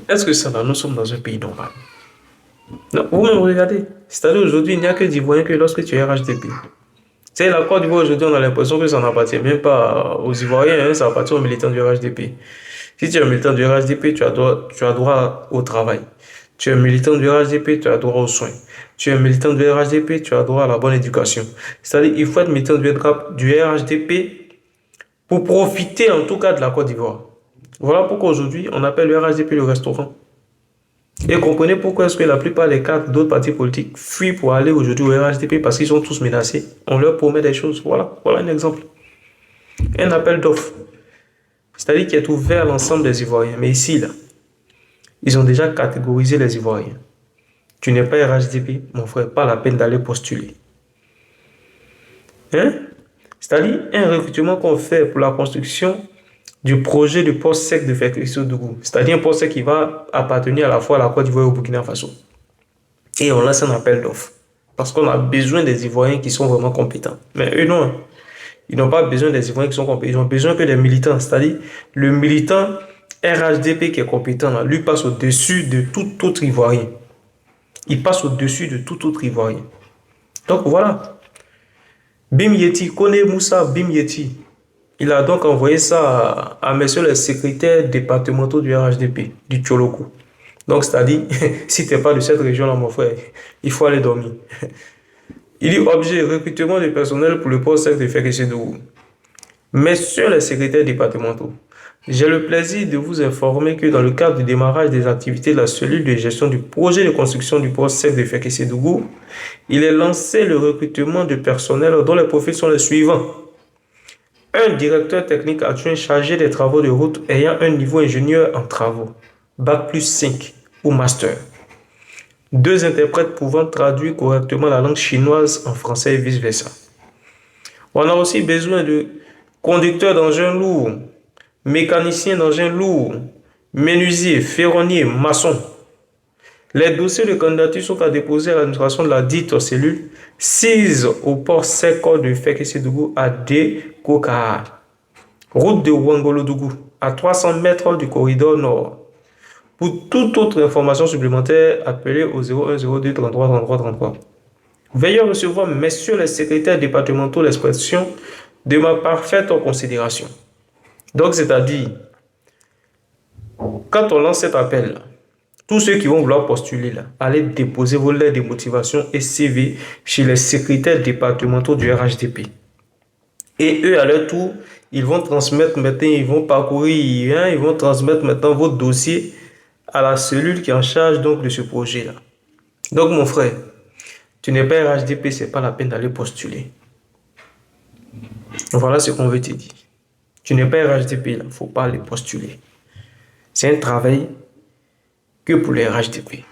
Est-ce que ça va? Nous sommes dans un pays normal. Non, vous-même regardez. C'est-à-dire aujourd'hui, il n'y a que d'Ivoiriens que lorsque tu es RHDP. C'est la Côte d'Ivoire aujourd'hui, on a l'impression que ça n'appartient même pas aux Ivoiriens, hein, ça appartient aux militants du RHDP. Si tu es un militant du RHDP, tu as droit au travail. Tu es un militant du RHDP, tu as droit aux soins. Tu es un militant du RHDP, tu as droit à la bonne éducation. C'est-à-dire il faut être militant du RHDP pour profiter en tout cas de la Côte d'Ivoire. Voilà pourquoi aujourd'hui, on appelle le RHDP le restaurant. Et comprenez pourquoi est-ce que la plupart des cadres d'autres partis politiques fuient pour aller aujourd'hui au RHDP parce qu'ils sont tous menacés. On leur promet des choses. Voilà un exemple. Un appel d'offres. C'est-à-dire qui est ouvert à l'ensemble des Ivoiriens. Mais ici, là, ils ont déjà catégorisé les Ivoiriens. Tu n'es pas RHDP, mon frère, pas la peine d'aller postuler. Hein? C'est-à-dire un recrutement qu'on fait pour la construction du projet de port sec de Fékissi-Oudougou. C'est-à-dire un port sec qui va appartenir à la fois à la Côte d'Ivoire et au Burkina Faso. Et on lance un appel d'offres. Parce qu'on a besoin des Ivoiriens qui sont vraiment compétents. Mais eux, non. Ils n'ont pas besoin des Ivoiriens qui sont compétents. Ils ont besoin que des militants. C'est-à-dire, le militant RHDP qui est compétent, là, lui passe au-dessus de tout autre Ivoirien. Il passe au-dessus de tout autre Ivoirien. Donc voilà. Bim Yeti, Kone Moussa Bim Yeti. Il a donc envoyé ça à messieurs les secrétaires départementaux du RHDP, du Tcholokou. Donc, c'est-à-dire, si tu n'es pas de cette région-là, mon frère, il faut aller dormir. Il dit objet recrutement de personnel pour le poste de Fékissi-Oudougou. Messieurs les secrétaires départementaux, j'ai le plaisir de vous informer que dans le cadre du démarrage des activités de la cellule de gestion du projet de construction du poste sec de Fékissi-Oudougou, il est lancé le recrutement de personnel dont les profils sont les suivants. Un directeur technique adjoint chargé des travaux de route ayant un niveau ingénieur en travaux, Bac plus 5 ou master. 2 interprètes pouvant traduire correctement la langue chinoise en français et vice-versa. On a aussi besoin de conducteurs d'engins lourds, mécaniciens d'engins lourds, menuisiers, ferronniers, maçons. Les dossiers de candidature sont à déposer à l'administration de la dite cellule 6 au port sec de Fékissi-Oudougou à Koka. Route de Ouangolodougou, à 300 mètres du corridor nord. Pour toute autre information supplémentaire, appelez au 0102 33 33 33. Veuillez recevoir, messieurs les secrétaires départementaux, l'expression de ma parfaite considération. Donc, c'est-à-dire, quand on lance cet appel, tous ceux qui vont vouloir postuler, là, allez déposer vos lettres de motivation et CV chez les secrétaires départementaux du RHDP. Et eux, à leur tour, ils vont transmettre maintenant, ils vont parcourir, hein, ils vont transmettre maintenant votre dossier à la cellule qui est en charge donc de ce projet-là. Donc, mon frère, tu n'es pas RHDP, c'est pas la peine d'aller postuler. Voilà ce qu'on veut te dire. Tu n'es pas RHDP, il ne faut pas aller postuler. C'est un travail que pour les RHDP.